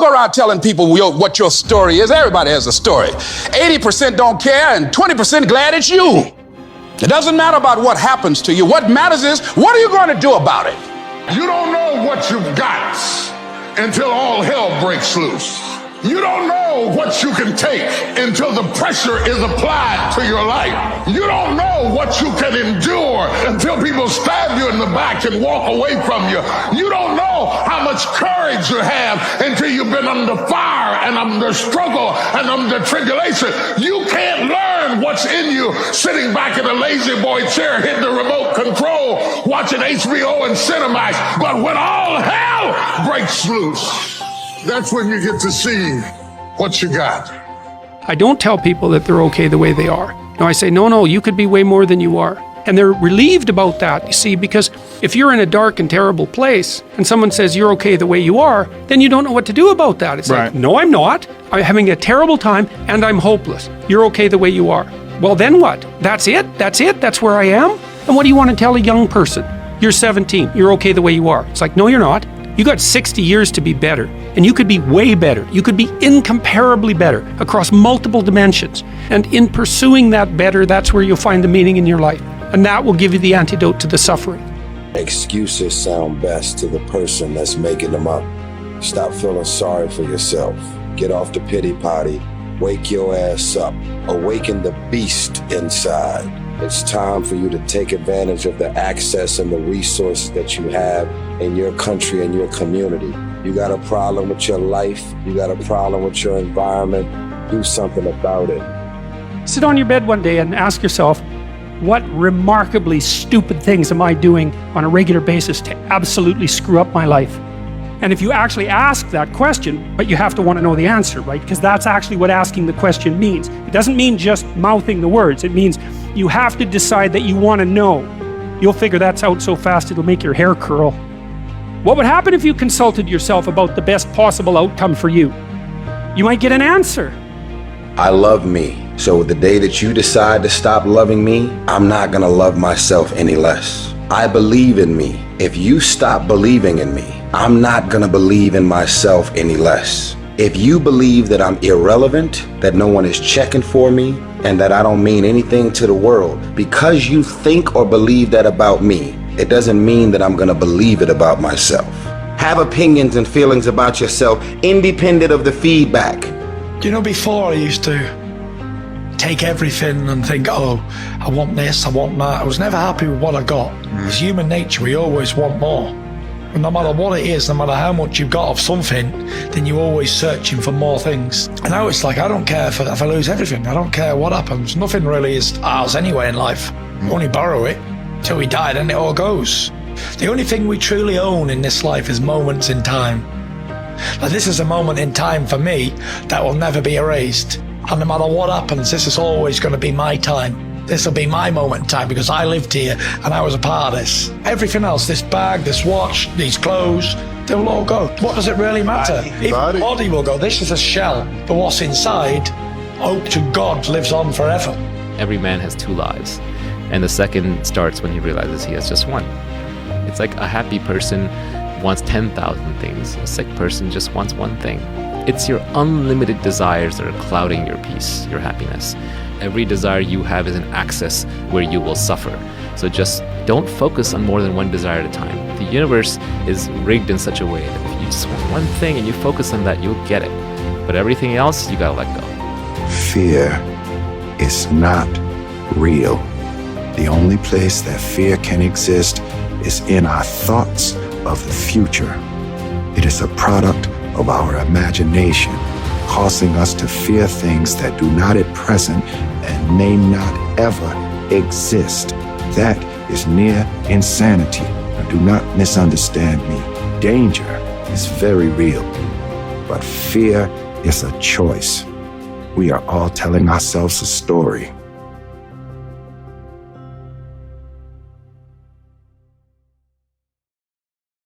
go around telling people what your story is. Everybody has a story. 80% don't care and 20% glad it's you. It doesn't matter about what happens to you. What matters is, what are you going to do about it? You don't know what you've got until all hell breaks loose. You don't know what you can take until the pressure is applied to your life. You don't know what you can endure until people stab you in the back and walk away from you. You don't know how much courage you have until you've been under fire and under struggle and under tribulation. You can't learn what's in you sitting back in a lazy boy chair hitting the remote control watching HBO and Cinemax. But when all hell breaks loose, that's when you get to see what you got. I don't tell people that they're okay the way they are. No, I say, no, you could be way more than you are. And they're relieved about that, you see, because if you're in a dark and terrible place and someone says you're okay the way you are, then you don't know what to do about that. It's like, no, I'm not. I'm having a terrible time and I'm hopeless. You're okay the way you are. Well, then what? That's it? That's where I am? And what do you want to tell a young person? You're 17. You're okay the way you are. It's like, no, you're not. You got 60 years to be better, and you could be way better. You could be incomparably better across multiple dimensions. And in pursuing that better, that's where you'll find the meaning in your life. And that will give you the antidote to the suffering. Excuses sound best to the person that's making them up. Stop feeling sorry for yourself. Get off the pity potty. Wake your ass up. Awaken the beast inside. It's time for you to take advantage of the access and the resources that you have in your country and your community. You got a problem with your life, you got a problem with your environment, do something about it. Sit on your bed one day and ask yourself, what remarkably stupid things am I doing on a regular basis to absolutely screw up my life? And if you actually ask that question, but you have to want to know the answer, right? Because that's actually what asking the question means. It doesn't mean just mouthing the words. It means you have to decide that you want to know. You'll figure that's out so fast it'll make your hair curl. What would happen if you consulted yourself about the best possible outcome for you? You might get an answer. I love me. So the day that you decide to stop loving me, I'm not gonna love myself any less. I believe in me. If you stop believing in me, I'm not gonna believe in myself any less. If you believe that I'm irrelevant, that no one is checking for me, and that I don't mean anything to the world, because you think or believe that about me, it doesn't mean that I'm gonna believe it about myself. Have opinions and feelings about yourself independent of the feedback. You know, before I used to take everything and think, oh, I want this, I want that. I was never happy with what I got. It's human nature, we always want more. And no matter what it is, no matter how much you've got of something, then you're always searching for more things. And now it's like, I don't care if I lose everything. I don't care what happens. Nothing really is ours anyway in life. We only borrow it till we die, then it all goes. The only thing we truly own in this life is moments in time. Now, this is a moment in time for me that will never be erased. And no matter what happens, this is always going to be my time. This will be my moment in time because I lived here and I was a part of this. Everything else, this bag, this watch, these clothes, they will all go. What does it really matter? Even the body will go. This is a shell, but what's inside, hope to God, lives on forever. Every man has two lives, and the second starts when he realizes he has just one. It's like a happy person wants 10,000 things. A sick person just wants one thing. It's your unlimited desires that are clouding your peace, your happiness. Every desire you have is an access where you will suffer. So just don't focus on more than one desire at a time. The universe is rigged in such a way that if you just want one thing and you focus on that, you'll get it. But everything else, you gotta let go. Fear is not real. The only place that fear can exist is in our thoughts of the future. It is a product of our imagination, causing us to fear things that do not at present and may not ever exist. That is near insanity. Now, do not misunderstand me. Danger is very real, but fear is a choice. We are all telling ourselves a story.